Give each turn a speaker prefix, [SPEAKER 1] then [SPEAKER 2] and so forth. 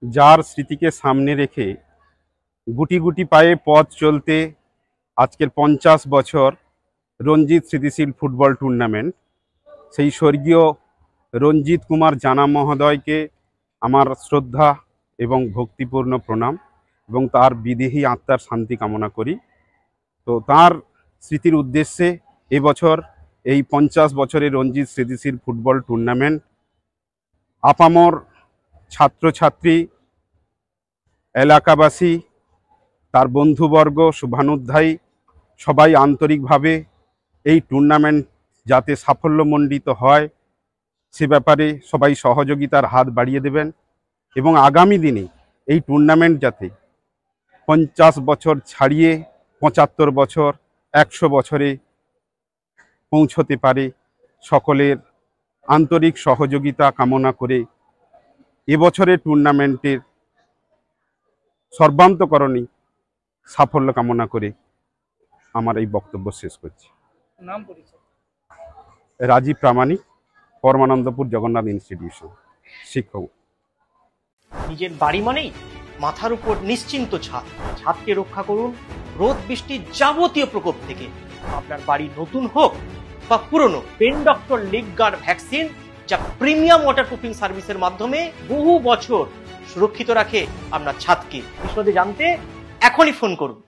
[SPEAKER 1] যার স্মৃতিকে সামনে রেখে গুটি গুটি পায়ে পথ চলতে আজকের 50 বছর রঞ্জিত স্মৃতিশীল ফুটবল টুর্নামেন্ট, সেই স্বর্গীয় রঞ্জিত কুমার জানা মহোদয়কে আমার শ্রদ্ধা এবং ভক্তিপূর্ণ প্রণাম এবং তার বিদেহী আত্মার শান্তি কামনা করি। তো তার স্মৃতির উদ্দেশ্যে এবছর এই 50 বছরের রঞ্জিত স্মৃতিশীল ফুটবল টুর্নামেন্ট আপামর ছাত্রছাত্রী, এলাকাবাসী, তার বন্ধুবর্গ, শুভানুধ্যায়ী সবাই আন্তরিকভাবে এই টুর্নামেন্ট যাতে সাফল্যমণ্ডিত হয় সে ব্যাপারে সবাই সহযোগিতার হাত বাড়িয়ে দেবেন এবং আগামী দিনে এই টুর্নামেন্ট যাতে 50 বছর ছাড়িয়ে 75 বছর 100 বছরে পৌঁছতে পারে সকলের আন্তরিক সহযোগিতা কামনা করে এবছরের টুর্নামেন্টের সর্বান্তকরণে সাফল্য কামনা করে আমার এই বক্তব্য শেষ করছি।
[SPEAKER 2] নাম পরিচয়?
[SPEAKER 1] রাজীব প্রামাণিক, পরমানন্দপুর জগন্নাথ ইনস্টিটিউশন, শিক্ষক।
[SPEAKER 2] নিজের বাড়ি মানেই মাথার উপর নিশ্চিন্ত ছাদ। ছাদকে রক্ষা করুন রোদ বৃষ্টির যাবতীয় প্রকোপ থেকে। আপনার বাড়ি নতুন হোক বা পুরনো, পেন ডক্টর লিগ গার্ড ভ্যাকসিন, যা প্রিমিয়াম ওয়াটারপ্রুফিং সার্ভিসের মাধ্যমে বহু বছর সুরক্ষিত রাখে আপনার ছাদকে। বিশদে জানতে এখনই ফোন করুন।